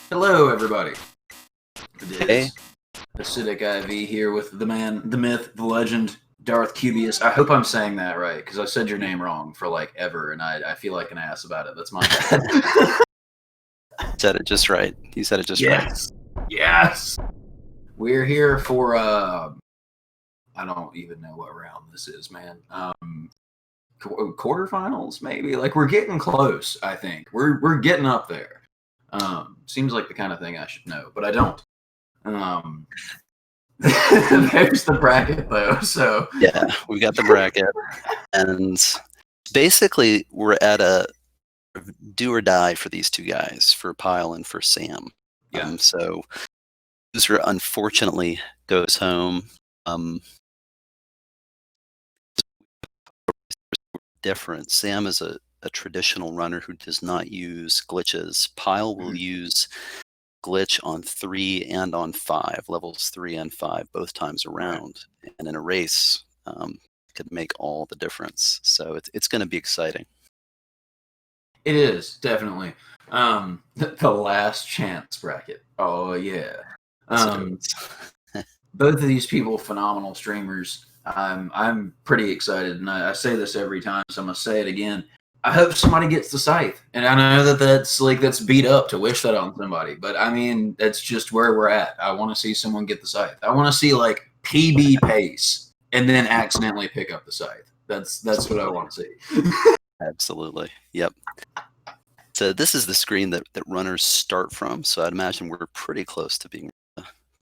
Hello, everybody. It Hey, is Acidic IV here with the man, the myth, the legend, Darth Cubius. I hope I'm saying that right because I said your name wrong for like ever, and I feel like an ass about it. That's my bad. said it just right. You said it just right. Yes, yes. We're here for I don't even know what round this is, man. Quarterfinals, maybe. Like we're getting close. I think we're getting up there. Seems like the kind of thing I should know, but I don't. Um, there's the bracket though. So Yeah, we got the bracket, and basically we're at a do or die for these two guys, for Pyle and for Sam. yeah, So loser unfortunately goes home. Different. Sam is a traditional runner who does not use glitches. Pyle will use glitch on 3 and on 5, levels 3 and 5, both times right. around. And in a race, could make all the difference. So it's going to be exciting. It is definitely the last chance bracket. Oh yeah. Yes, it Um, is. both of these people, phenomenal streamers. I'm pretty excited, and I say this every time, so I'm gonna say it again. I hope somebody gets the scythe, and I know that that's beat up to wish that on somebody, but I mean that's just where we're at. I want to see someone get the scythe. I want to see like PB pace, and then accidentally pick up the scythe. That's what I want to see. Absolutely. Yep. So this is the screen that runners start from. So I'd imagine we're pretty close to being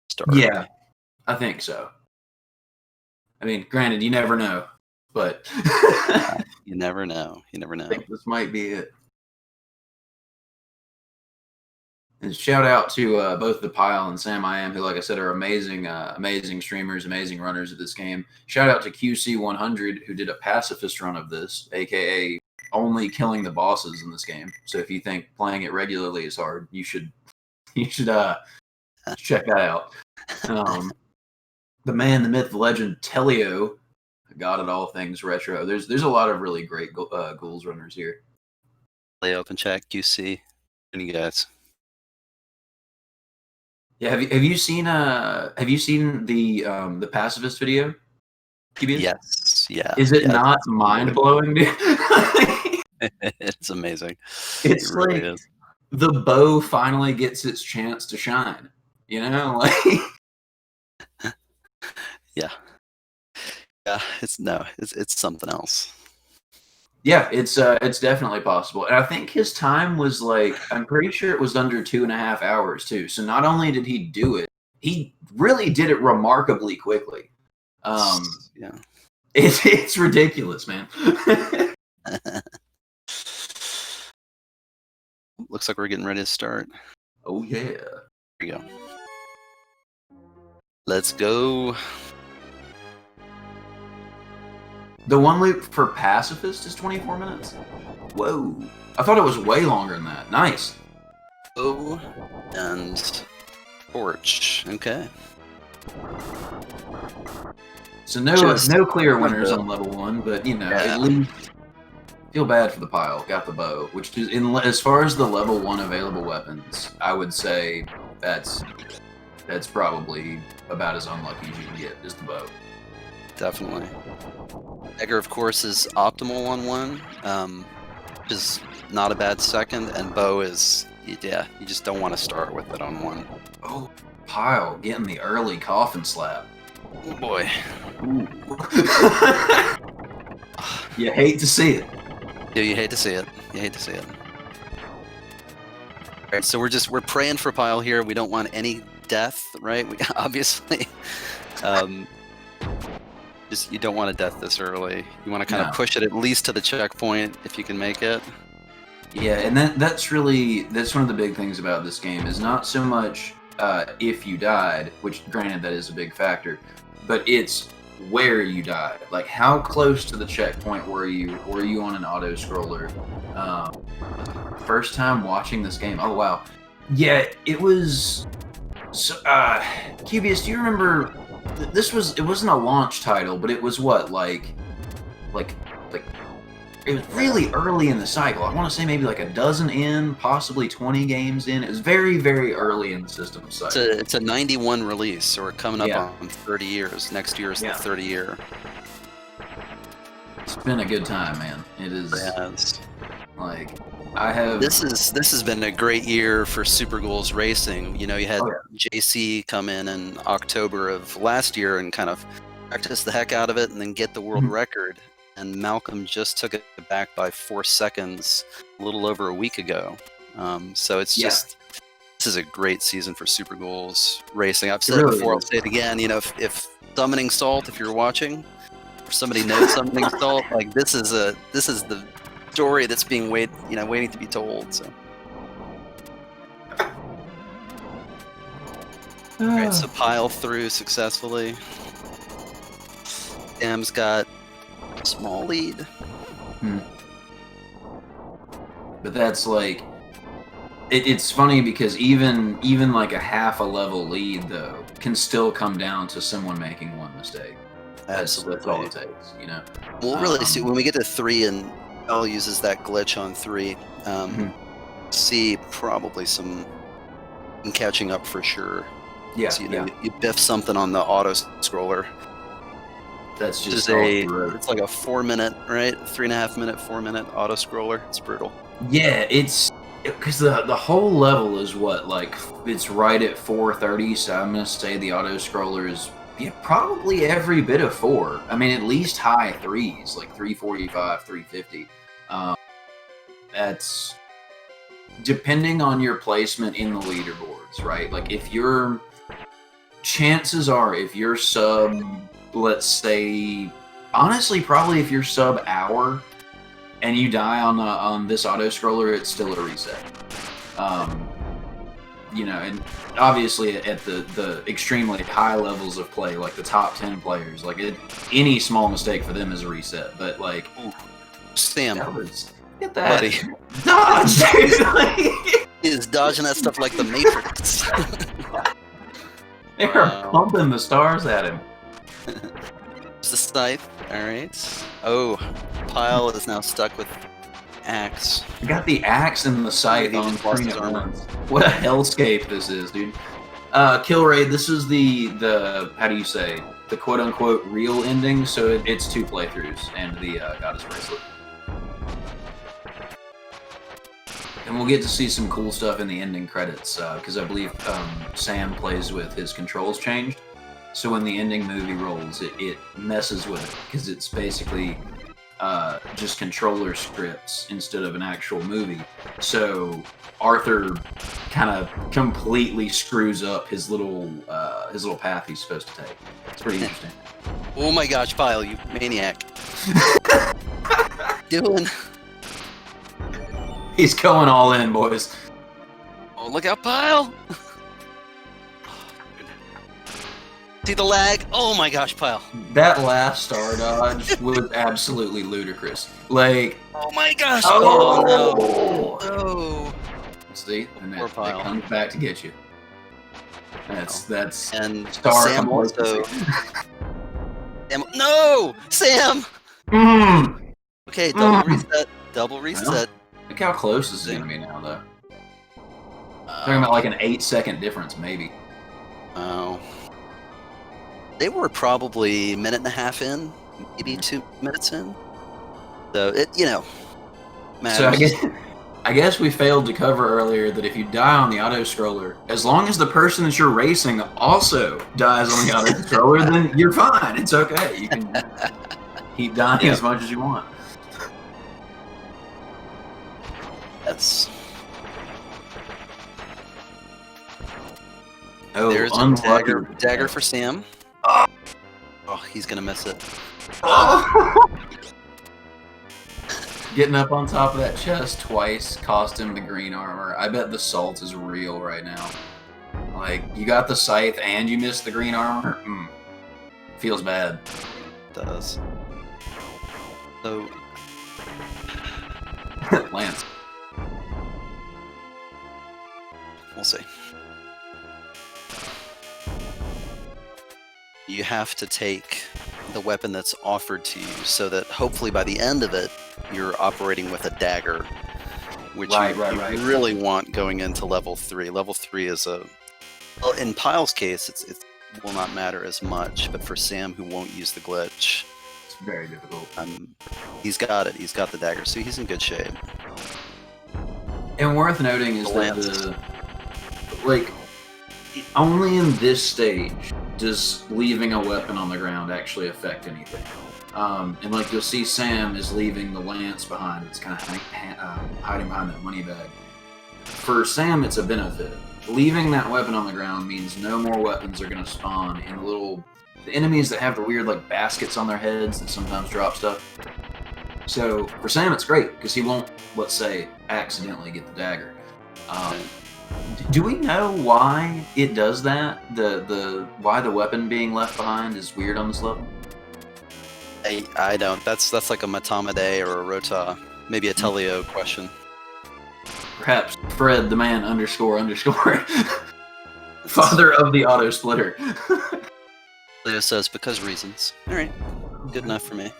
start. Yeah, I think so. I mean, granted, you never know, but You never know. You never know. I think this might be it. And shout out to both the Pile and Sam I Am, who, like I said, are amazing, amazing streamers, amazing runners of this game. Shout out to QC100, who did a pacifist run of this, aka only killing the bosses in this game. So if you think playing it regularly is hard, you should check that out. The man, the myth, the legend, Telio, god at all things retro. There's a lot of really great ghouls runners here. Play open chat QC. And you guys. Yeah, have you seen the pacifist video? Yes. Yeah. Is it yeah, not mind blowing, dude? it's amazing. It's It really like is. the bow finally gets its chance to shine. You know, like Yeah. Yeah. It's something else. yeah, it's definitely possible. And I think his time was like, I'm pretty sure it was under 2.5 hours too. So not only did he do it, he really did it remarkably quickly. Yeah. It's ridiculous, man. Looks like we're getting ready to start. Oh yeah. Here we go. Let's go. The one loop for pacifist is 24 minutes. Whoa. I thought it was way longer than that. Nice. Oh, and torch. Okay. So no clear winners on level 1, but you know, at least feel bad for the Pile. Got the bow, which is as far as the level 1 available weapons, I would say that's probably about as unlucky as you can get, is the bow. Definitely. Dagger, of course, is optimal on 1, which is not a bad second, and bow is, yeah, you just don't want to start with it on 1. Oh, Pile getting the early coffin slap. Oh boy. You hate to see it. Yeah, you hate to see it. You hate to see it. All right, so we're praying for Pyle here. We don't want any death, right? We obviously, just you don't want a death this early. You want to kind of push it at least to the checkpoint if you can make it. Yeah, and that's one of the big things about this game is not so much if you died, which granted that is a big factor, but it's where you died. Like how close to the checkpoint were you? Were you on an auto scroller? First time watching this game. Oh wow. Yeah, it was. So, Cubius, do you remember? It wasn't a launch title, but it was what like It was really early in the cycle. I want to say maybe like a dozen in, possibly 20 games in. It was very, very early in the system cycle. It's a 91 release, so we're coming up Yeah. on 30 years. Next year is the 30 year. It's been a good time, man. It is. Yes. Like, I have. This has been a great year for Super Ghouls racing. You know, you had Oh, JC come in October of last year and kind of practice the heck out of it and then get the world Mhm. record. And Malcolm just took it back by 4 seconds a little over a week ago. So it's just, this is a great season for Super Ghouls racing. I've said it before, I'll say it again. You know, if Summoning Salt, if you're watching, or somebody knows Summoning Salt, like this is the story that's being waiting to be told. So. Alright, so pile through successfully. Sam's got a small lead. But that's like, it's funny because even like a half a level lead though can still come down to someone making one mistake. That's all it takes, you know. We'll really see when we get to 3 and L uses that glitch on 3. See probably some catching up for sure. Yeah, so, you biff something on the auto scroller. That's just it's like a 4-minute, right? 3.5 minute, 4-minute auto scroller. It's brutal. Yeah, it's because the whole level is what, like, it's right at 4:30. So I'm gonna say the auto scroller is probably every bit of 4. I mean, at least high 3s, like 3:45, 3:50. That's depending on your placement in the leaderboards, right? Like chances are if you're sub, let's say, honestly, probably if you're sub hour and you die on this auto scroller, it's still a reset. You know, and obviously at the extremely high levels of play, like the top 10 players, like any small mistake for them is a reset. But like, Sam, get that, buddy, dodge. He is dodging that stuff like the Matrix. They are pumping the stars at him. It's the scythe. All right. Oh, Pile is now stuck with axe. You got the axe and the scythe on screen at once. What a hellscape this is, dude. Kill Raid, this is the how do you say, the quote unquote real ending, so it's 2 playthroughs and the Goddess Bracelet. And we'll get to see some cool stuff in the ending credits, because I believe Sam plays with his controls changed. So when the ending movie rolls, it messes with it, because it's basically just controller scripts instead of an actual movie. So Arthur kind of completely screws up his little path he's supposed to take. It's pretty interesting. Oh my gosh, Pile, you maniac! Doing. He's going all in, boys. Oh, look out, Pile! See the lag? Oh my gosh, Pile. That last star dodge was absolutely ludicrous. Like, oh my gosh! Oh, no! Oh. See, and it comes back to get you. That's and star Sam also. No, Sam. Mm. Okay, double reset. Double reset. Well, look how close this is gonna be now, though. Talking about like an 8-second difference, maybe. Oh. They were probably 1.5 minutes in, maybe 2 minutes in. So it, matters. So I guess we failed to cover earlier that if you die on the auto scroller, as long as the person that you're racing also dies on the auto scroller, then you're fine. It's okay. You can keep dying as much as you want. Yes. Oh, there's a dagger for Sam. Oh, he's gonna miss it. Oh. Getting up on top of that chest twice cost him the green armor. I bet the salt is real right now. Like, you got the scythe and you missed the green armor? Feels bad. It does. So... Lance. We'll see. You have to take the weapon that's offered to you so that hopefully by the end of it, you're operating with a dagger, which Right, you really want going into level 3. Level 3 is well, in Pyle's case, it will not matter as much, but for Sam, who won't use the glitch, It's very difficult. he's got it. He's got the dagger, so he's in good shape. And worth noting is that only in this stage does leaving a weapon on the ground actually affect anything. And like you'll see, Sam is leaving the lance behind. It's kind of hiding behind that money bag. For Sam, it's a benefit. Leaving that weapon on the ground means no more weapons are going to spawn in the enemies that have the weird like baskets on their heads that sometimes drop stuff. So for Sam, it's great because he won't, let's say, accidentally get the dagger. Do we know why it does that? Why the weapon being left behind is weird on this level? I don't. That's like a Matamade or a Rota, maybe a Telio question. Perhaps Fred the man _ father of the auto splitter. Leo says because reasons. All right, good enough for me.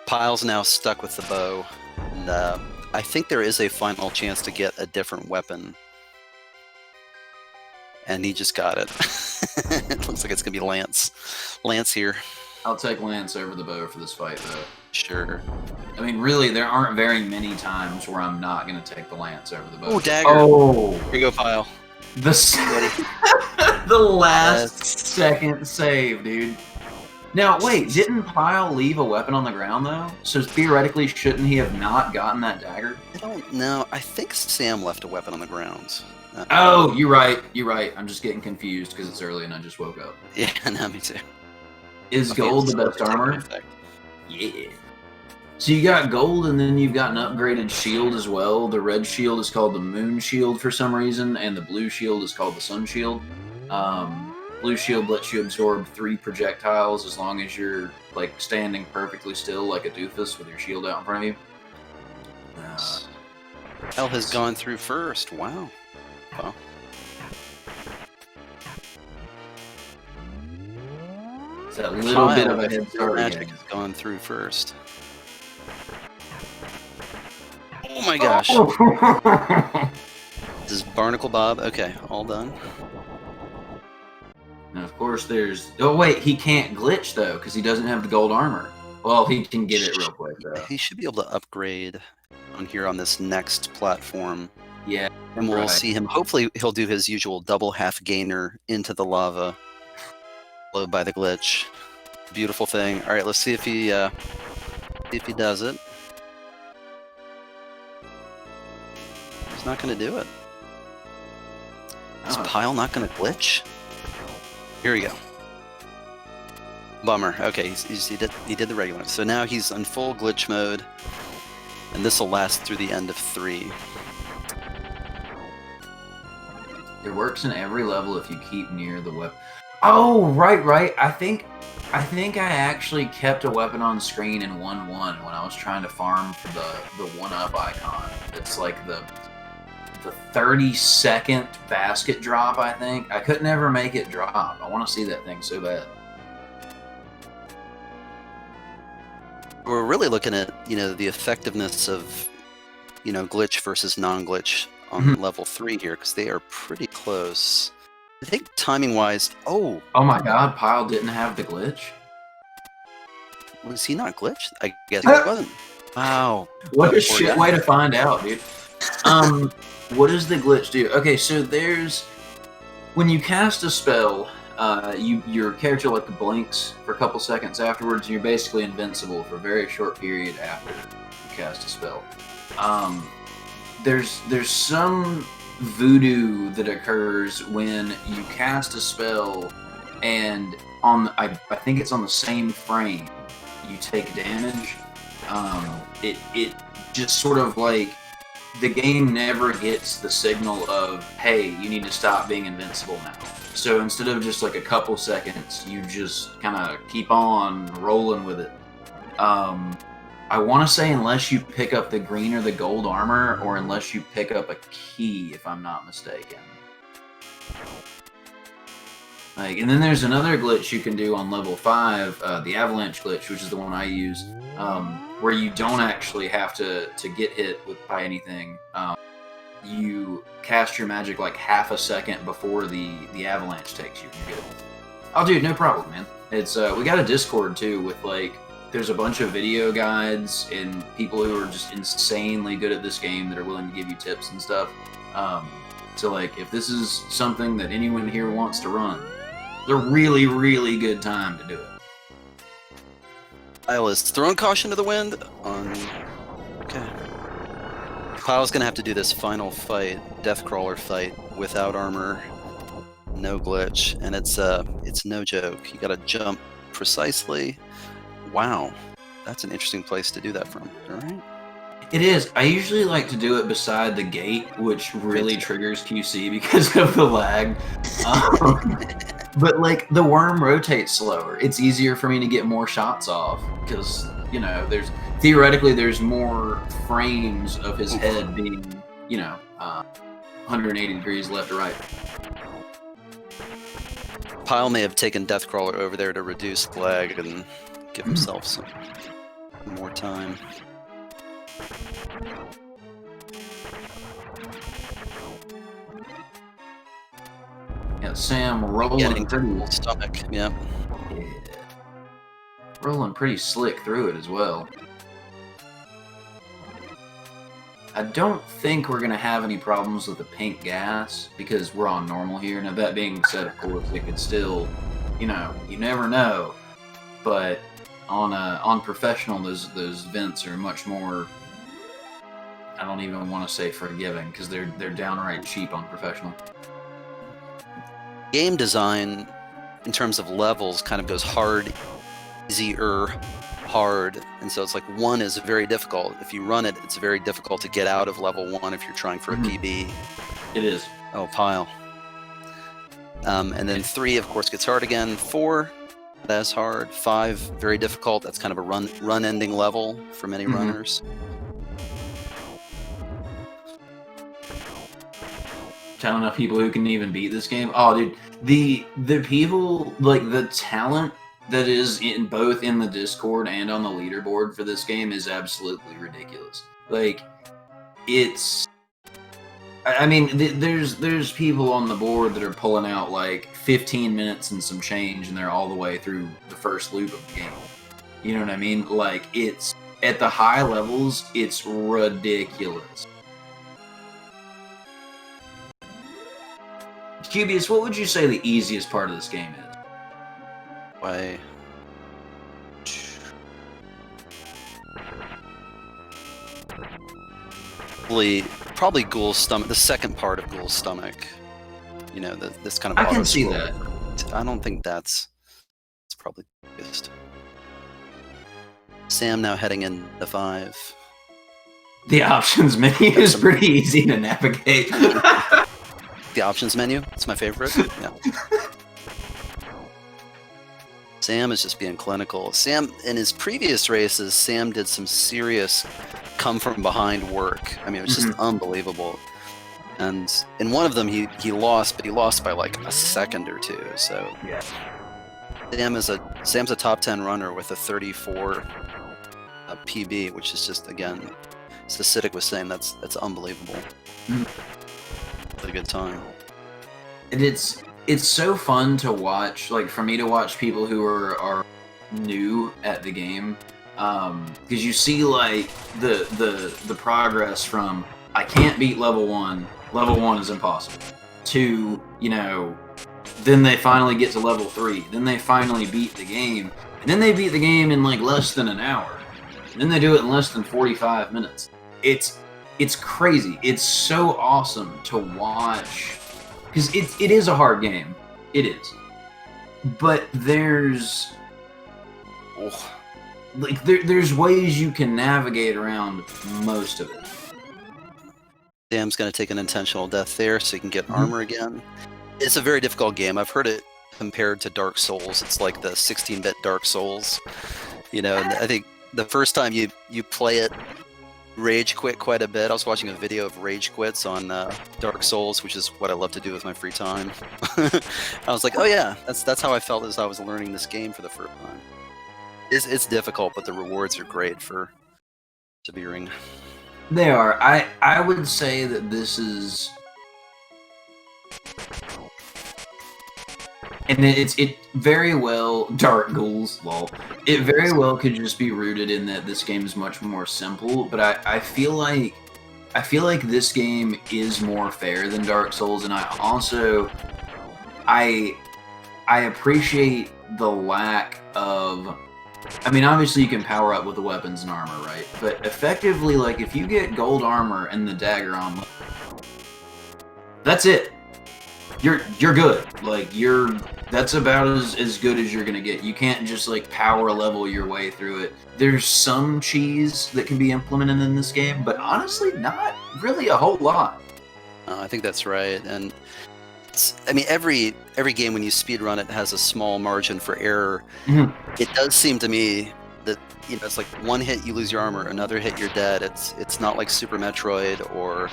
Pyle's now stuck with the bow, and I think there is a final chance to get a different weapon. And he just got it. It looks like it's gonna be Lance. Lance here. I'll take Lance over the bow for this fight, though. Sure. I mean, really, there aren't very many times where I'm not going to take the Lance over the bow. Oh, dagger. Oh! Here you go, Pyle. The last second save, dude. Now, wait, didn't Pyle leave a weapon on the ground, though? So theoretically, shouldn't he have not gotten that dagger? I don't know. I think Sam left a weapon on the ground. Oh, you're right. You're right. I'm just getting confused because it's early and I just woke up. Yeah, no, me too. Is gold the best armor? Yeah. So you got gold, and then you've got an upgraded shield as well. The red shield is called the moon shield for some reason, and the blue shield is called the sun shield. Blue shield lets you absorb 3 projectiles as long as you're like standing perfectly still like a doofus with your shield out in front of you. L has gone through first. Wow. Well. It's that little bit of a head start. Magic has gone through first. Oh my gosh. This is Barnacle Bob. Okay, all done. And of course there's... Oh wait, he can't glitch though, because he doesn't have the gold armor. Well, he can get it real quick though. He should be able to upgrade on here on this next platform. Yeah. And we'll see him. Hopefully he'll do his usual double half gainer into the lava. Followed by the glitch. Beautiful thing. Alright, let's see if he does it. He's not gonna do it. Is Pyle not gonna glitch? Here we go. Bummer. Okay, he did the regular. So now he's in full glitch mode, and this will last through the end of 3. It works in every level if you keep near the weapon. Oh, right. I think I actually kept a weapon on screen in 1-1 when I was trying to farm for the 1-up icon. It's like the 30-second basket drop, I think. I could never make it drop. I want to see that thing so bad. We're really looking at, the effectiveness of, glitch versus non-glitch on level 3 here, because they are pretty close. I think timing-wise... Oh my god, Pyle didn't have the glitch? Was he not glitched? I guess he wasn't. Wow. What a shit way to find out, dude. What does the glitch do? Okay, so there's... When you cast a spell, your character like blinks for a couple seconds afterwards, and you're basically invincible for a very short period after you cast a spell. There's some voodoo that occurs when you cast a spell, and I think it's on the same frame you take damage. It just sort of like the game never gets the signal of, hey, you need to stop being invincible now. So instead of just like a couple seconds, you just kind of keep on rolling with it. I want to say unless you pick up the green or the gold armor, or unless you pick up a key, if I'm not mistaken. Like, and then there's another glitch you can do on level 5, the avalanche glitch, which is the one I use, where you don't actually have to get hit by anything. You cast your magic like half a second before the avalanche takes you. You're good. Oh, dude, no problem, man. It's we got a Discord too with like there's a bunch of video guides and people who are just insanely good at this game that are willing to give you tips and stuff. So like if this is something that anyone here wants to run, it's a really, really good time to do it. Kyle is throwing caution to the wind on. Okay. Kyle's gonna have to do this final fight, Deathcrawler fight, without armor, no glitch, and it's no joke. You gotta jump precisely. Wow, that's an interesting place to do that from. All right. It is. I usually like to do it beside the gate, which really triggers QC because of the lag. But like the worm rotates slower. It's easier for me to get more shots off because there's theoretically there's more frames of his head being 180 degrees left or right. Pyle may have taken Deathcrawler over there to reduce the lag and give himself some more time. Yeah, Sam rolling pretty stomach. Yeah. Rolling pretty slick through it as well. I don't think we're gonna have any problems with the pink gas because we're on normal here. Now that being said, of course, it could still, you never know. But on professional, those vents are much more. I don't even want to say forgiving because they're downright cheap on professional. Game design, in terms of levels, kind of goes hard, easier, hard, and so it's like 1 is very difficult. If you run it, it's very difficult to get out of level 1 if you're trying for a PB. It is. Oh, Pyle. And then 3, of course, gets hard again. 4, that's hard. 5, very difficult. That's kind of a run-ending level for many runners. I don't know people who can even beat this game. Oh, dude, the people, like the talent that is in both in the Discord and on the leaderboard for this game is absolutely ridiculous. Like, it's. I mean, there's people on the board that are pulling out like 15 minutes and some change, and they're all the way through the first loop of the game. You know what I mean? Like, it's at the high levels, it's ridiculous. Cubius, what would you say the easiest part of this game is? Why? Probably Ghoul's stomach. The second part of Ghoul's stomach. This kind of. I can see that. I don't think it's probably the biggest. Sam now heading into 5. The options menu is pretty easy to navigate. The options menu, it's my favorite. Yeah. Sam is just being clinical. Sam, in his previous races, Sam did some serious come from behind work. I mean, it was just unbelievable. And in one of them, he lost, but he lost by like a second or two. So yeah. Sam's a top 10 runner with a 34 PB, which is just, again, as Acidic was saying, that's unbelievable. A good time. And it's so fun to watch, like for me to watch people who are new at the game, because you see like the progress from I can't beat level 1 is impossible, to then they finally get to level 3, then they finally beat the game, and then they beat the game in like less than an hour, and then they do it in less than 45 minutes. It's crazy. It's so awesome to watch because it is a hard game. It is, but there's there's ways you can navigate around most of it. Sam's going to take an intentional death there so he can get armor again. It's a very difficult game. I've heard it compared to Dark Souls. It's like the 16-bit Dark Souls. And I think the first time you play it, rage quit quite a bit. I was watching a video of rage quits on Dark Souls, which is what I love to do with my free time. I was like, oh yeah, that's how I felt as I was learning this game for the first time. It's difficult, but the rewards are great for persevering. They are. I would say that this is, and it very well, Dark Ghouls, lol. It very well could just be rooted in that this game is much more simple. But I feel like this game is more fair than Dark Souls, and I appreciate the lack of. I mean, obviously you can power up with the weapons and armor, right? But effectively, like, if you get gold armor and the dagger on, that's it. You're good. Like, that's about as good as you're gonna get. You can't just, like, power level your way through it. There's some cheese that can be implemented in this game, but honestly, not really a whole lot. I think that's right, and I mean, every game when you speedrun it has a small margin for error. It does seem to me that it's like one hit you lose your armor, another hit you're dead. It's not like Super Metroid or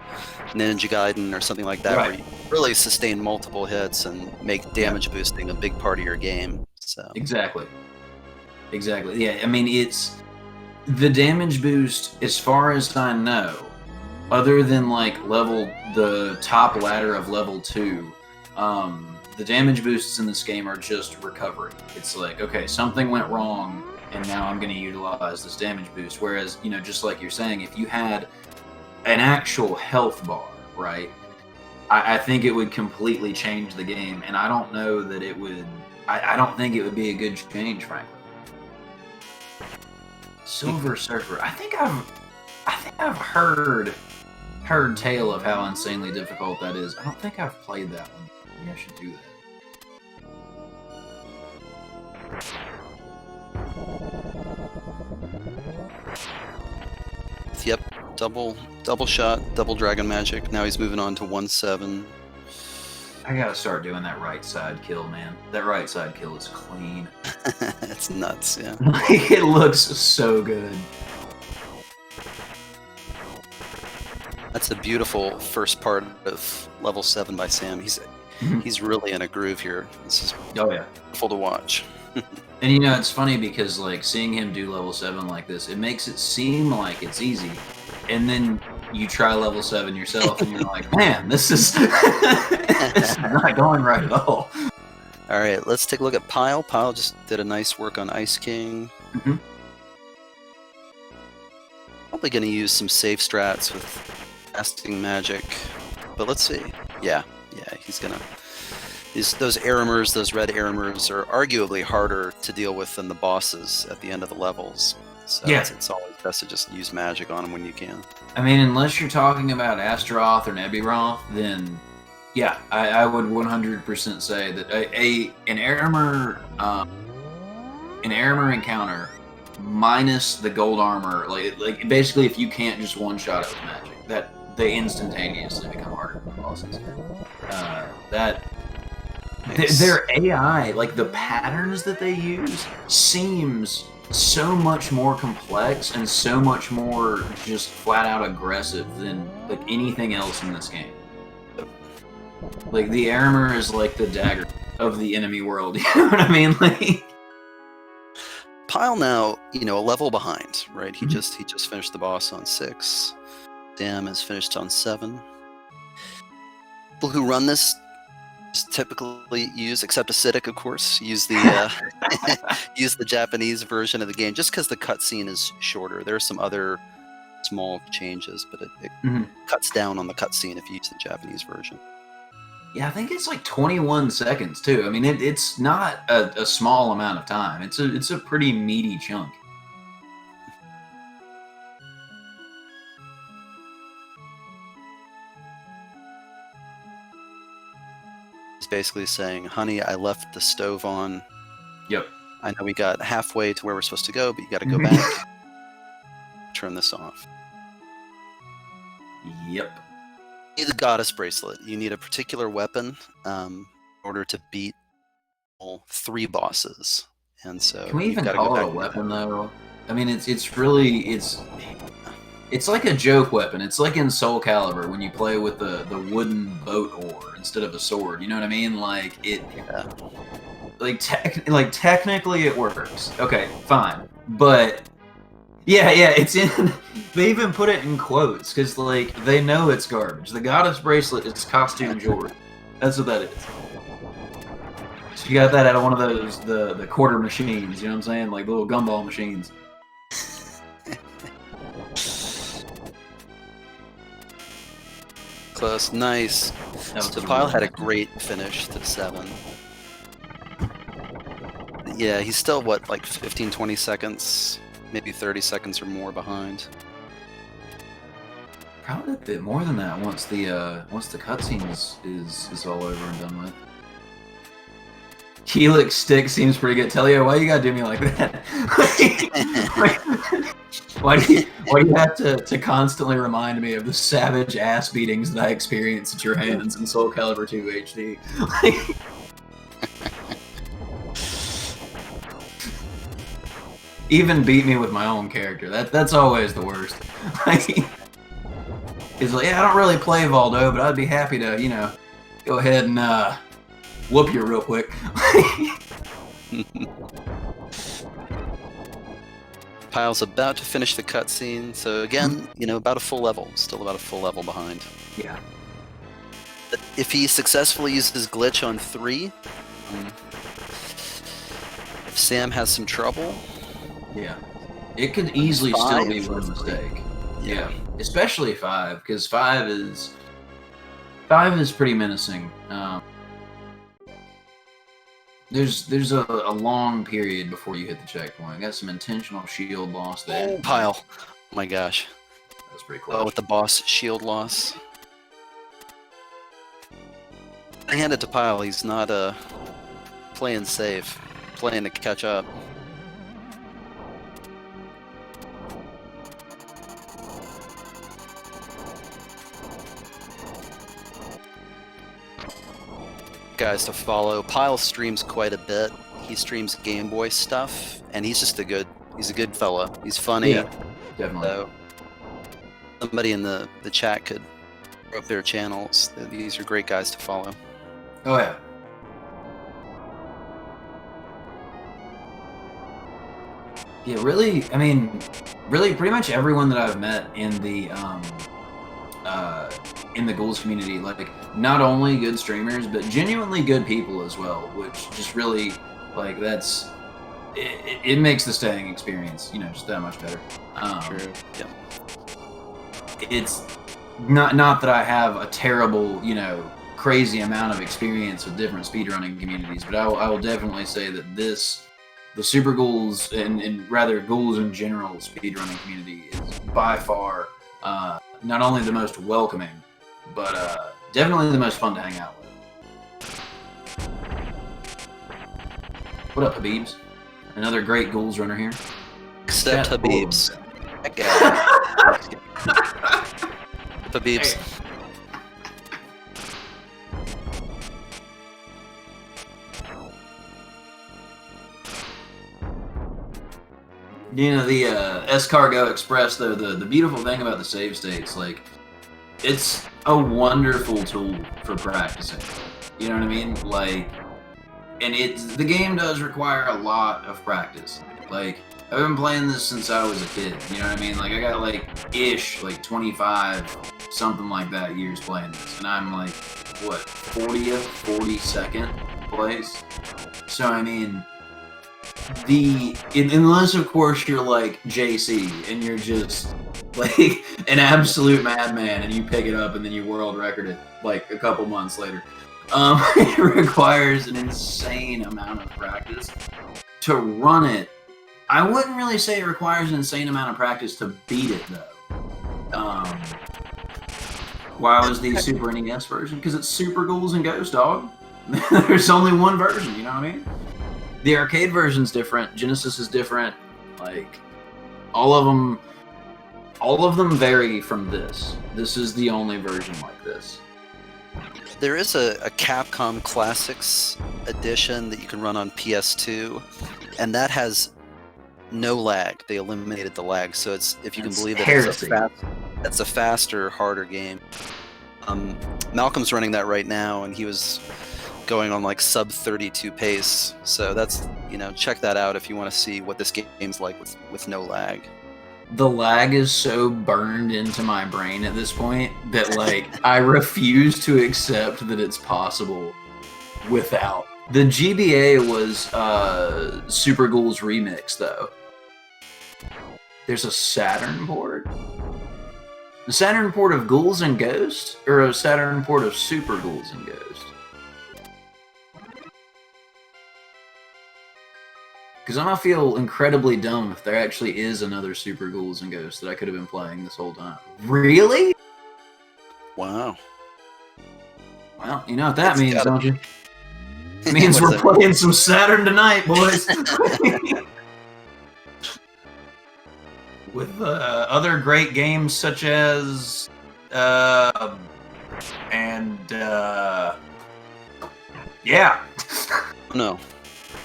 Ninja Gaiden or something like that, Right. where you really sustain multiple hits and make damage boosting a big part of your game. So Exactly. Yeah, I mean, it's the damage boost, as far as I know, other than like the top ladder of level 2. The damage boosts in this game are just recovery. It's like, okay, something went wrong, and now I'm going to utilize this damage boost. Whereas, just like you're saying, if you had an actual health bar, right, I think it would completely change the game, and I don't know that it would. I don't think it would be a good change, frankly. Silver Surfer. I think I've heard tale of how insanely difficult that is. I don't think I've played that one. Maybe I should do that. Yep, double shot, double dragon magic. Now he's moving on to 1-7. I gotta start doing that right side kill, man. That right side kill is clean. It's nuts, yeah. It looks so good. That's a beautiful first part of level 7 by Sam. He's really in a groove here. This is beautiful to watch. And it's funny because like seeing him do level 7 like this, it makes it seem like it's easy. And then you try level 7 yourself and you're like, man, this is this is not going right at all. All right, let's take a look at Pyle. Pyle just did a nice work on Ice King. Probably going to use some safe strats with casting magic, but let's see. Yeah, he's gonna. Those Aramers, those red Aramers, are arguably harder to deal with than the bosses at the end of the levels. So it's always best to just use magic on them when you can. I mean, unless you're talking about Astaroth or Nebiroth, then yeah, I would 100% say that an Aramer encounter minus the gold armor, like basically if you can't just one shot it with magic, that they instantaneously become harder than the bosses. Their AI, like the patterns that they use, seems so much more complex and so much more just flat out aggressive than like anything else in this game. Like the Aramer is like the dagger of the enemy world. You know what I mean? Like Pyle now, a level behind, right? He just finished the boss on 6. Sam is finished on 7. People who run this typically use, except Acidic, of course, use the use the Japanese version of the game, just because the cutscene is shorter. There are some other small changes, but it cuts down on the cutscene if you use the Japanese version. Yeah, I think it's like 21 seconds too. I mean, it's not a small amount of time. It's a pretty meaty chunk. Basically saying, honey, I left the stove on. Yep. I know we got halfway to where we're supposed to go, but you got to go back. Turn this off. Yep. You need the goddess bracelet. You need a particular weapon in order to beat all 3 bosses. And so can we even call it a weapon though? I mean, it's It's like a joke weapon. It's like in Soul Calibur when you play with the wooden boat oar instead of a sword. You know what I mean? Like Yeah. like technically it works. Okay, fine, but yeah, it's in. They even put it in quotes because like they know it's garbage. The goddess bracelet is costume jewelry. That's what that is. So you got that out of one of those the quarter machines. You know what I'm saying? Like little gumball machines. Close, nice. So Pyle had a great finish to 7. Yeah, he's still, what, like 15, 20 seconds, maybe 30 seconds or more behind. Probably a bit more than that once the cutscene is all over and done with. Helix stick seems pretty good. Telio, why you gotta do me like that? Why do you have to constantly remind me of the savage ass beatings that I experienced at your hands in Soul Calibur 2 HD? Even beat me with my own character. That's always the worst. He's like, yeah, I don't really play Valdo, but I'd be happy to, you know, go ahead and whoop you real quick. Pyle's about to finish the cutscene, so again, you know, about a full level, still about a full level behind. Yeah. But if he successfully uses glitch on 3, if Sam has some trouble, yeah, it could easily still be one mistake. Yeah, especially 5, because 5 is pretty menacing. There's a long period before you hit the checkpoint. Got some intentional shield loss there. Oh, Pyle! Oh my gosh, that was pretty close. Oh, with the boss shield loss. I hand it to Pyle. He's not playing safe, playing to catch up. Guys to follow. Pyle streams quite a bit. He streams Game Boy stuff, and he's just he's a good fella. He's funny. Yeah, definitely. So somebody in the chat could throw up their channels. These are great guys to follow. Oh yeah. Yeah, really. I mean, really, pretty much everyone that I've met in the Ghouls community, like not only good streamers, but genuinely good people as well, which just really, like, it makes the staying experience, you know, just that much better. True. Yeah. It's not that I have a terrible, you know, crazy amount of experience with different speedrunning communities, but I will definitely say that the Super Ghouls and rather Ghouls in general speedrunning community is by far not only the most welcoming, but definitely the most fun to hang out with. What up, Habibs? Another great Ghouls runner here. Except Habibs. Habibs. Hey. You know, the S-Cargo Express, though, the beautiful thing about the save states, like, it's a wonderful tool for practicing. You know what I mean? Like, and the game does require a lot of practice. Like, I've been playing this since I was a kid. You know what I mean? Like, I got, like, 25, something like that, years playing this. And I'm, like, what, 40th, 42nd place? So, I mean, unless of course you're like JC and you're just like an absolute madman and you pick it up and then you world record it like a couple months later, it requires an insane amount of practice to run it. I wouldn't really say it requires an insane amount of practice to beat it though. Why was the Super NES version? Because it's Super Ghouls and Ghosts, dog. There's only one version, you know what I mean? The arcade version's different. Genesis is different. Like, all of them vary from this. This is the only version like this. There is a Capcom Classics edition that you can run on PS2, and that has no lag. They eliminated the lag, so it's, if you can That's believe it, heresy. it's a faster, harder game. Malcolm's running that right now, and he was going on like sub 32 pace. So that's, you know, check that out if you want to see what this game's like with no lag. The lag is so burned into my brain at this point that like I refuse to accept that it's possible without. The GBA was Super Ghouls Remix though. There's a Saturn port? A Saturn port of Ghouls'n Ghost? Or a Saturn port of Super Ghouls'n Ghost? Because I'm gonna feel incredibly dumb if there actually is another Super Ghouls'n Ghost that I could have been playing this whole time. Really? Wow. Well, you know what that means, gotta don't you? It means we're playing some Saturn tonight, boys. With other great games such as yeah. No.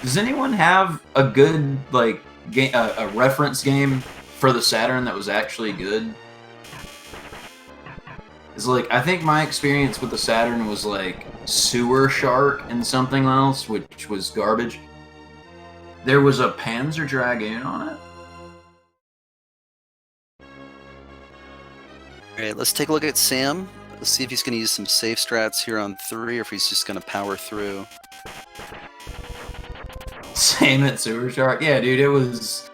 Does anyone have a good like game, a reference game for the Saturn that was actually good? It's like I think my experience with the Saturn was like Sewer Shark and something else, which was garbage. There was a Panzer Dragoon on it. Alright, let's take a look at Sam. Let's see if he's going to use some safe strats here on 3, or if he's just going to power through. Same at Sewer Shark. Yeah, dude, it was.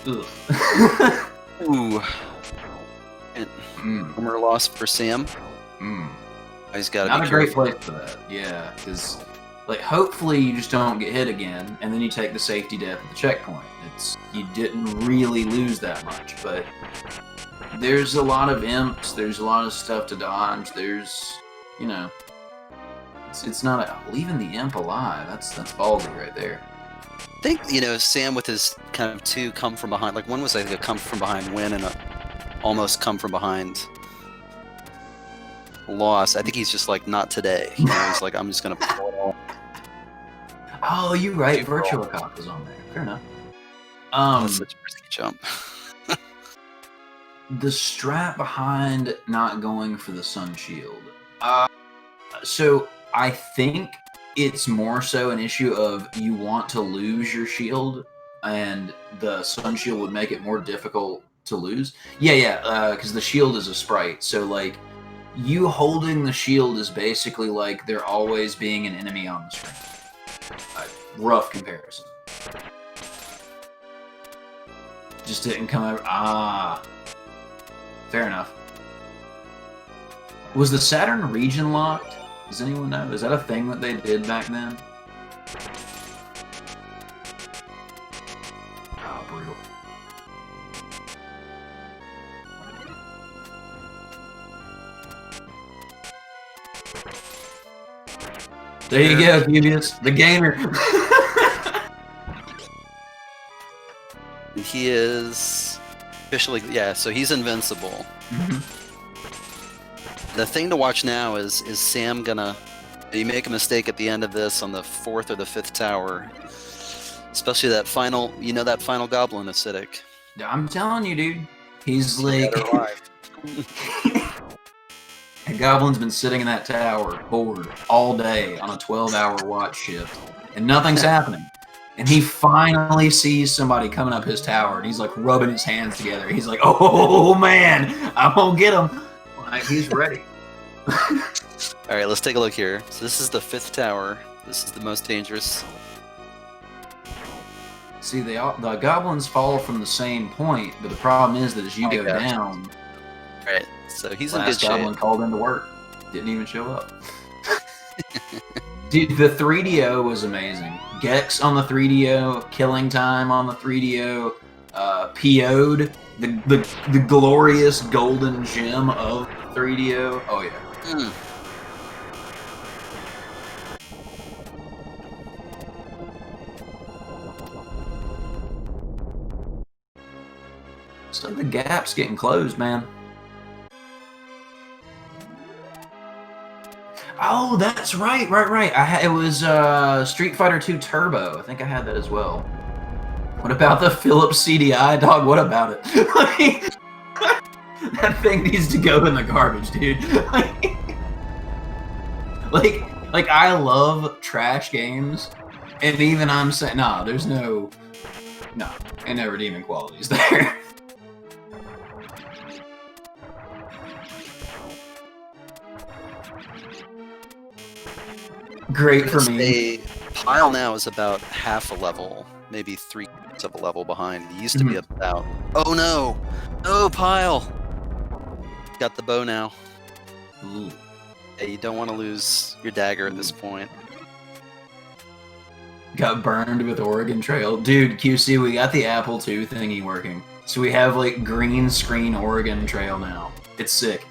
Ugh. Ooh. Armor loss for Sam. He's got to be not a great place for that. Yeah, because like hopefully you just don't get hit again, and then you take the safety death at the checkpoint. It's you didn't really lose that much, but there's a lot of imps. There's a lot of stuff to dodge. There's, you know, it's not leaving the imp alive. That's ballsy right there. I think, you know, Sam with his kind of 2 come from behind, like one was like a come from behind win and a almost come from behind loss. I think he's just like, not today. You know, he's like, I'm just gonna pull it all. Oh, you're right. Virtual Cop was on there. Fair enough. That's such a risky jump. The strat behind not going for the sun shield. So I think it's more so an issue of you want to lose your shield, and the sun shield would make it more difficult to lose. Yeah, because the shield is a sprite. So like, you holding the shield is basically like there always being an enemy on the screen. Rough comparison. Just didn't come out. Fair enough. Was the Saturn region locked? Does anyone know? Is that a thing that they did back then? Oh, brutal. There you go, Cubius, the gamer. He is officially, yeah, so he's invincible. The thing to watch now is Sam gonna, if you make a mistake at the end of this on the 4th or the 5th tower, especially that final, you know, that final goblin acidic. I'm telling you, dude. He's like... A goblin's been sitting in that tower, bored, all day on a 12-hour watch shift, and nothing's happening. And he finally sees somebody coming up his tower, and he's like rubbing his hands together. He's like, oh man, I'm gonna get him. Like, he's ready. Alright, let's take a look here. So this is the 5th tower. This is the most dangerous. See, the goblins fall from the same point, but the problem is that as you go down... Alright, so he's in good last shape. goblin called into work. Didn't even show up. Dude, the 3DO was amazing. Gex on the 3DO, Killing Time on the 3DO, PO'd, the glorious golden gem of 3DO. Oh, yeah. So the gap's getting closed, man. Oh, that's right. It was Street Fighter 2 Turbo. I think I had that as well. What about the Philips CDI, dog? What about it? Like, that thing needs to go in the garbage, dude. Like I love trash games, and even I'm saying, nah, there's no, ain't no redeeming qualities there. Great for me. Pile now is about half a level, maybe 3/4 of a level behind. He used to be about. Oh no! No, Pile! Got the bow now. Ooh. Yeah, you don't want to lose your dagger at this point. Got burned with Oregon Trail. Dude, QC, we got the Apple II thingy working. So we have like green screen Oregon Trail now. It's sick.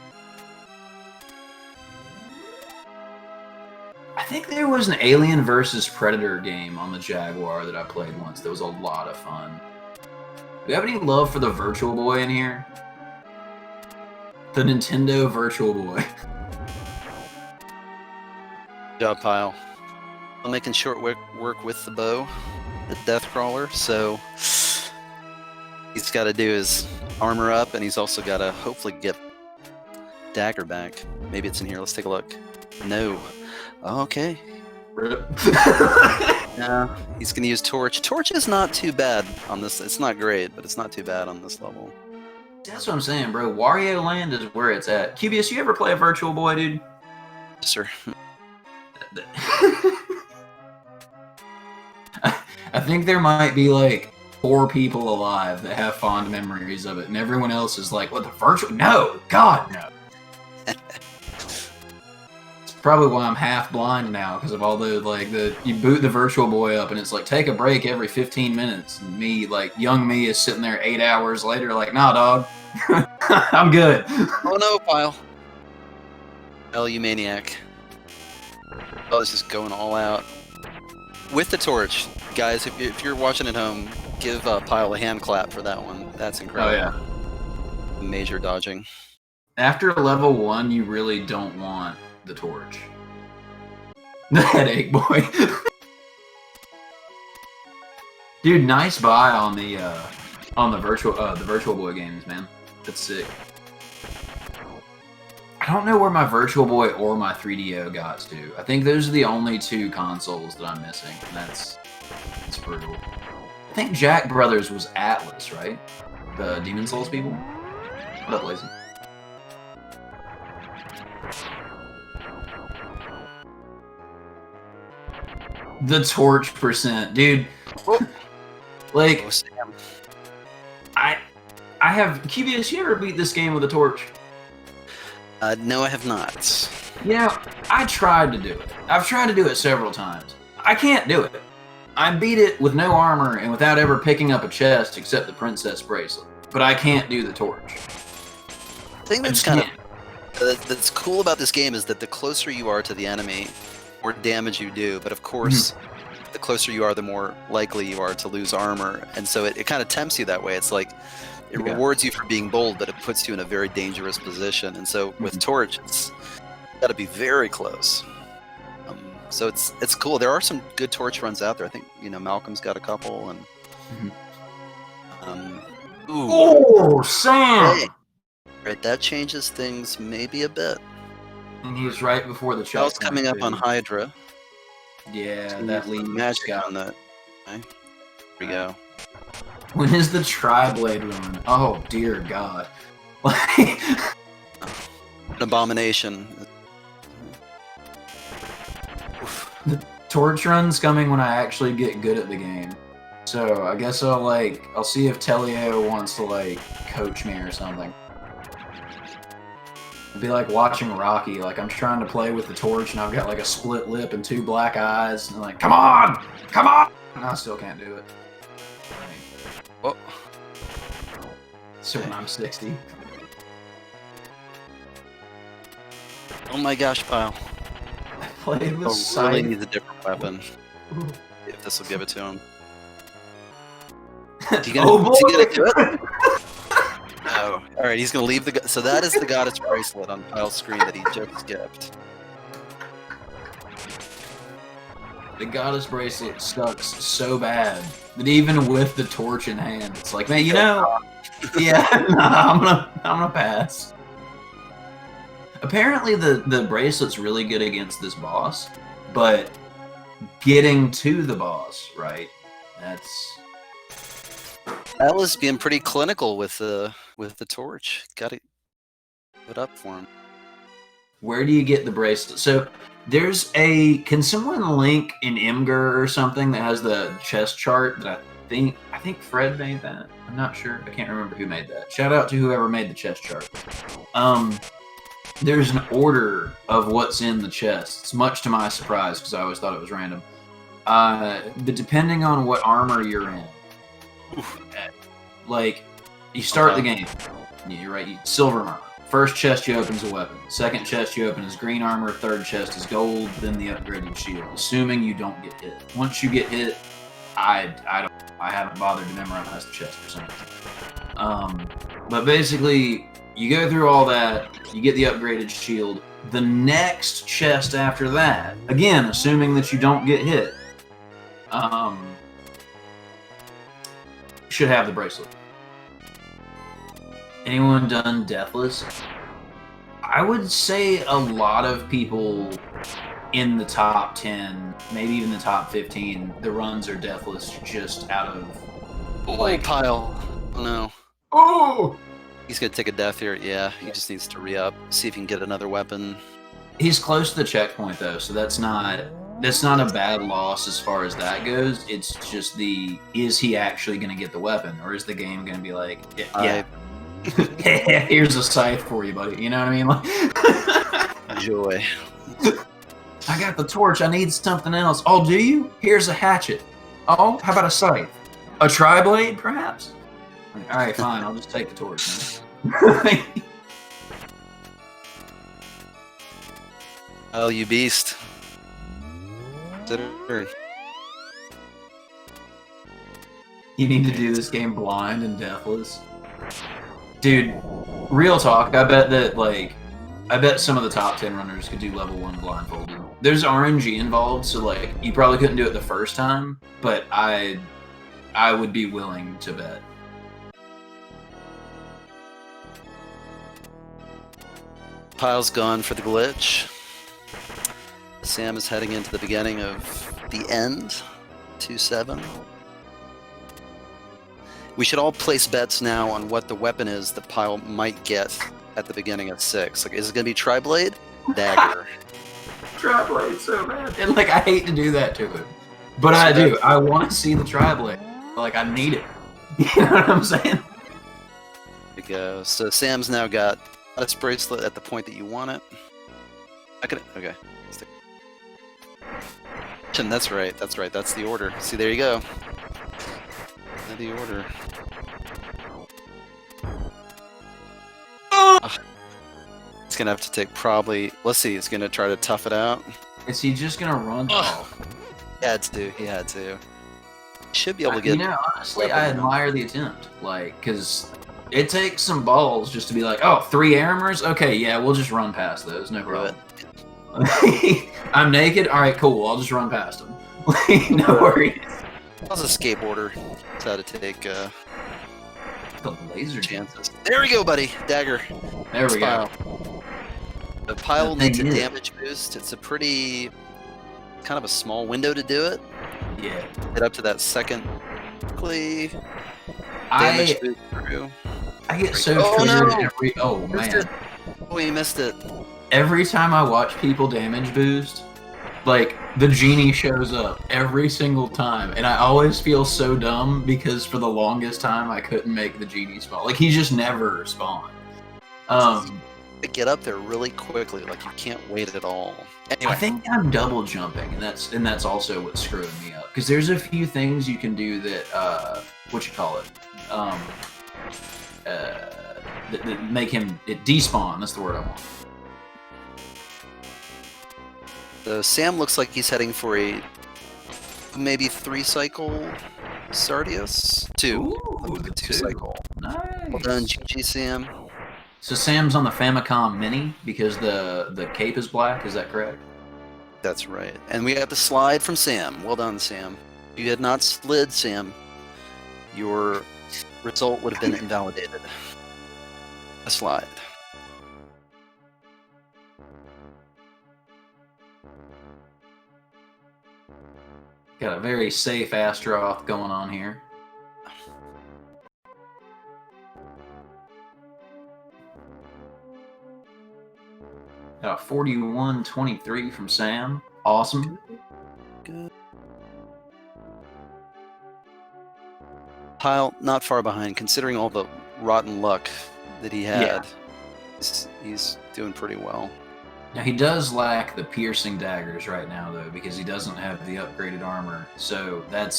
I think there was an Alien vs. Predator game on the Jaguar that I played once that was a lot of fun. Do you have any love for the Virtual Boy in here? The Nintendo Virtual Boy. Good job, Pile. I'm making short work with the bow, the Death Crawler, so he's got to do his armor up, and he's also got to hopefully get dagger back. Maybe it's in here. Let's take a look. No. Okay. Yeah, he's going to use Torch. Torch is not too bad on this. It's not great, but it's not too bad on this level. That's what I'm saying, bro. Wario Land is where it's at. Cubius, you ever play a Virtual Boy, dude? Yes, sir. I think there might be like 4 people alive that have fond memories of it, and everyone else is like, "What the virtual? No, God, no." It's probably why I'm half blind now because of all the you boot the Virtual Boy up and it's like take a break every 15 minutes. And me, like young me, is sitting there 8 hours later, like, "Nah, dog, I'm good." Oh no, Pile. Hell, you maniac. Oh, this is going all out. With the torch, guys, if you're watching at home, give Pile a hand clap for that one. That's incredible. Oh yeah. Major dodging. After level 1, you really don't want the torch. The headache boy. Dude, nice buy on the Virtual Boy games, man. That's sick. I don't know where my Virtual Boy or my 3DO got to. I think those are the only 2 consoles that I'm missing, and that's brutal. I think Jack Brothers was Atlas, right? The Demon Souls people? What up, Lazy? The torch percent, dude. Like, I have Cubius. You ever beat this game with a torch? No, I have not. Yeah, I tried to do it. I've tried to do it several times. I can't do it. I beat it with no armor and without ever picking up a chest except the princess bracelet. But I can't do the torch. The thing that's that's cool about this game is that the closer you are to the enemy, the more damage you do. But of course, the closer you are, the more likely you are to lose armor. And so it kind of tempts you that way. It's like it rewards you for being bold, but it puts you in a very dangerous position. And so with Torch, it's got to be very close. So it's cool. There are some good Torch runs out there. I think Malcolm's got a couple. And oh, Sam! Hey, right, that changes things maybe a bit. And he was right before the checkpoint. It's coming up on Hydra. Yeah, that lead magic on that. Okay. Here we go. When is the Tri-Blade run? Oh dear God! An abomination. The Torch run's coming when I actually get good at the game. So I guess I'll see if Telio wants to coach me or something. It'd be like watching Rocky. Like I'm trying to play with the torch and I've got like a split lip and 2 black eyes and like, come on! Come on! And I still can't do it. Whoa. So when I'm 60. Oh my gosh, Pile. I played with Scythe. Really needs a different weapon. If this will give it to him. Is he gonna do it? No. Alright, he's gonna leave the... So that is the goddess bracelet on Pile's screen that he just skipped. The goddess bracelet sucks so bad But even with the torch in hand, it's like, man, you know, yeah, nah, I'm gonna pass. Apparently, the bracelet's really good against this boss, but getting to the boss, right? That's That was being pretty clinical with the torch. Got to put up for him. where do you get the bracelet? So there's a. Can someone link in Imgur or something that has the chest chart that I think Fred made that. I'm not sure. I can't remember who made that. Shout out to whoever made the chest chart. There's an order of what's in the chests, much to my surprise because I always thought it was random. But depending on what armor you're in, like you start the game, you're right. Silver armor. First chest you open is a weapon. Second chest you open is green armor. Third chest is gold. Then the upgraded shield. Assuming you don't get hit. Once you get hit, I haven't bothered to memorize the chest or something. But basically, you go through all that. You get the upgraded shield. The next chest after that, again, assuming that you don't get hit, should have the bracelet. Anyone done Deathless? I would say a lot of people in the top 10, maybe even the top 15, the runs are Deathless just out of... Like, pile. Oh, no. Oh! He's going to take a death here. Yeah, he just needs to re-up, see if he can get another weapon. He's close to the checkpoint, though, so that's not a bad loss as far as that goes. It's just is he actually going to get the weapon, or is the game going to be like, yeah, here's a scythe for you, buddy. You know what I mean? Like, joy. I got the torch. I need something else. Oh, do you? Here's a hatchet. Oh, how about a scythe? A tri-blade, perhaps? All right, fine. I'll just take the torch. Oh, you beast. You need to do this game blind and deathless. Dude, real talk, I bet some of the top 10 runners could do level 1 blindfolded. There's RNG involved, so like you probably couldn't do it the first time, but I would be willing to bet. Pile's gone for the glitch. Sam is heading into the beginning of the end. 2-7. We should all place bets now on what the weapon is that Pile might get at the beginning of 6. Like, is it going to be Tri-Blade? Dagger. Tri-Blade so bad. And like, I hate to do that to him. But I do. I want to see the Tri-Blade. Like, I need it. You know what I'm saying? There we go. So Sam's now got this bracelet at the point that you want it. Okay. That's right. That's the order. See, there you go. The order. It's gonna have to take probably. Let's see. It's gonna try to tough it out. Is he just gonna run? He had to. Should be able to get. You know, honestly, I admire the attempt. Like, because it takes some balls just to be like, oh, 3 Aramers? Okay, yeah, we'll just run past those. No problem. I'm naked? Alright, cool. I'll just run past them. No worries. I was a skateboarder. That's how to take the laser chances. There we go, buddy. Dagger. There we go. The Pile needs a damage boost. It's a pretty kind of a small window to do it. Yeah. Get up to that second quickly. Damage boost through. I get so triggered every. Oh man. Oh, you missed it. Every time I watch people damage boost, like the genie shows up every single time, and I always feel so dumb because for the longest time I couldn't make the genie spawn. Like he just never spawned. Get up there really quickly, like you can't wait at all. Anyway. I think I'm double jumping, and that's also what's screwing me up. Because there's a few things you can do that that make him despawn. That's the word I want. So Sam looks like he's heading for a maybe 3 cycle Sardius. 2. Ooh, 2 cycle. Nice. Well done, GG Sam. So Sam's on the Famicom Mini because the cape is black. Is that correct? That's right. And we got the slide from Sam. Well done, Sam. If you had not slid, Sam, your result would have been invalidated. A slide. Got a very safe Astroth going on here. Got a 41-23 from Sam. Awesome. Good. Pyle, not far behind, considering all the rotten luck that he had. Yeah. He's doing pretty well. Now, he does lack the piercing daggers right now, though, because he doesn't have the upgraded armor. So that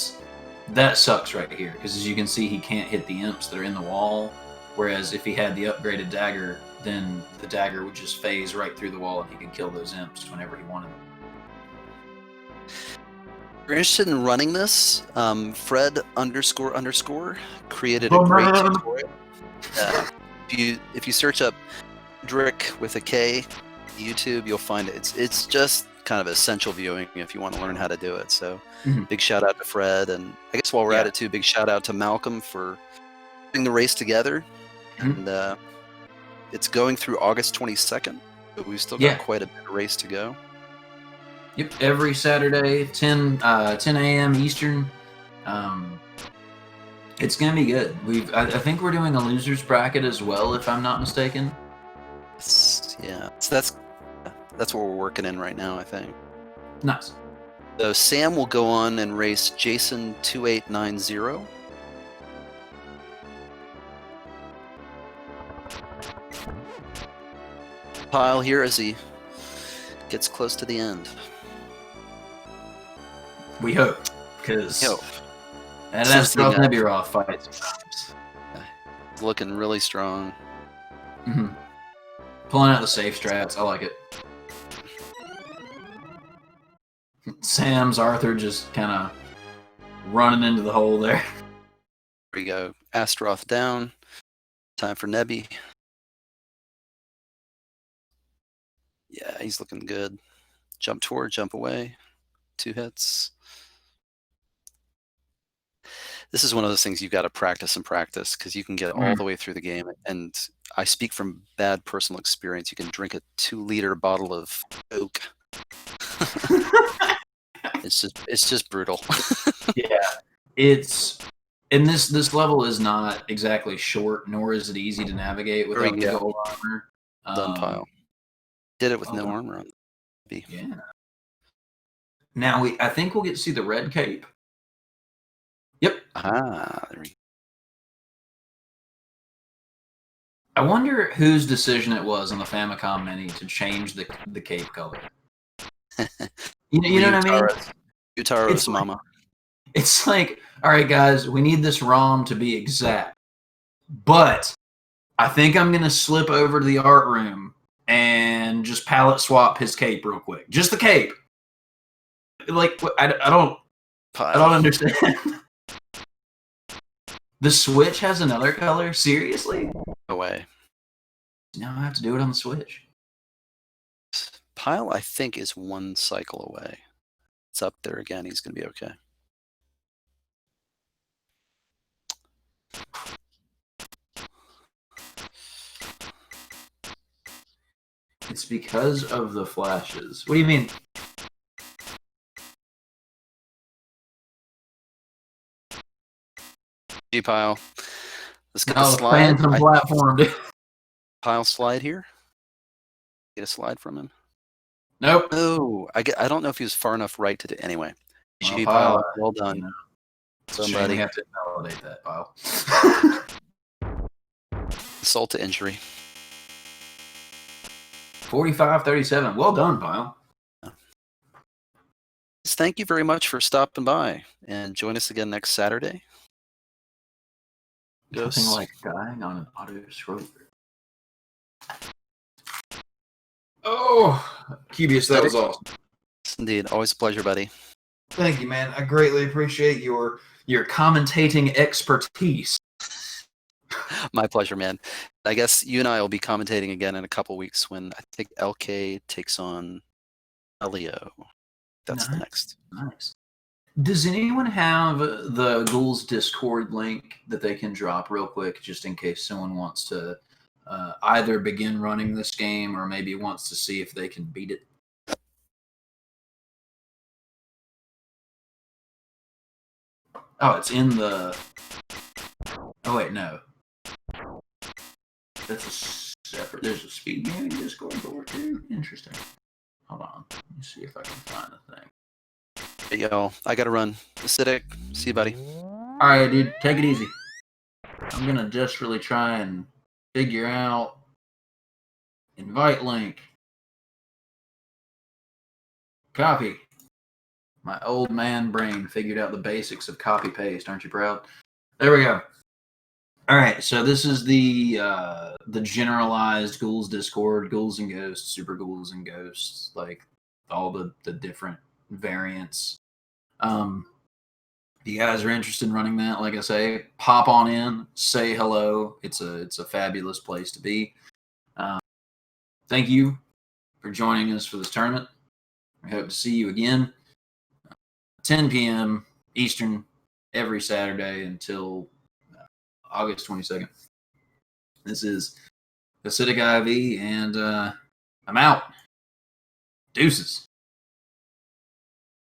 sucks right here, because as you can see, he can't hit the imps that are in the wall. Whereas if he had the upgraded dagger, then the dagger would just phase right through the wall, and he could kill those imps whenever he wanted them. If you're interested in running this, Fred __ created a great tutorial. If you search up Drick with a K, YouTube, you'll find it. It's just kind of essential viewing if you want to learn how to do it. So big shout out to Fred, and I guess while we're at it too, big shout out to Malcolm for putting the race together. And it's going through August 22nd, but we've still got quite a bit of race to go. Yep, every Saturday, 10 a.m. Eastern. It's gonna be good. I think we're doing a losers bracket as well, if I'm not mistaken. Yeah, so that's what we're working in right now, I think. Nice. So Sam will go on and race Jason 2890. Pyle here as he gets close to the end. We hope, because that's gonna be a raw fight sometimes. It's looking really strong. Pulling out the safe strats, I like it. Sam's Arthur just kind of running into the hole there. There we go. Astroth down. Time for Nebby. Yeah, he's looking good. Jump toward, jump away. 2 hits. This is one of those things you've got to practice and practice, because you can get all the way through the game. And I speak from bad personal experience. You can drink a 2-liter bottle of Coke. It's just brutal. Yeah, and this level is not exactly short, nor is it easy to navigate without the gold armor. Done Pyle. Did it with no armor on. Yeah. Now I think we'll get to see the red cape. Yep. There we go. I wonder whose decision it was on the Famicom Mini to change the cape color. You know what I mean? Utaro's mama. It's like, all right, guys, we need this ROM to be exact, but I think I'm gonna slip over to the art room and just palette swap his cape real quick. Just the cape. Like, I don't understand. The Switch has another color? Seriously? No way. Now I have to do it on the Switch. Pyle, I think, is 1 cycle away. It's up there again. He's going to be okay. It's because of the flashes. What do you mean? Pyle. Let's get the slide. Phantom platform, dude. Pyle slide here. Get a slide from him. Nope. No, I don't know if he was far enough right to do. Anyway, Pyle, well done. You know, somebody have to validate that, Pyle. Insult to injury. 45-37. Well done, Pyle. Thank you very much for stopping by, and join us again next Saturday. Nothing like dying on an auto scroller. Oh, Cubius, that was awesome. Indeed, always a pleasure, buddy. Thank you, man. I greatly appreciate your commentating expertise. My pleasure, man. I guess you and I will be commentating again in a couple weeks when I think LK takes on Elio. That's the next. Nice. Does anyone have the Ghouls Discord link that they can drop real quick, just in case someone wants to either begin running this game or maybe wants to see if they can beat it? Oh, it's in the... Oh, wait, no. That's a separate... There's a SpeedGaming Discord board, too? Interesting. Hold on. Let me see if I can find the thing. Hey, yo, I gotta run. Acidic, see you, buddy. All right, dude. Take it easy. I'm going to just really try and figure out... Invite link. Copy. My old man brain figured out the basics of copy paste. Aren't you proud? There we go. All right, so this is the generalized Ghouls Discord, Ghouls and Ghosts, Super Ghouls and Ghosts, like all the different variants. If you guys are interested in running that, like I say, pop on in, say hello. It's a fabulous place to be. Thank you for joining us for this tournament. I hope to see you again. 10 p.m. Eastern every Saturday until August 22nd. This is Acidic IV, and I'm out. Deuces.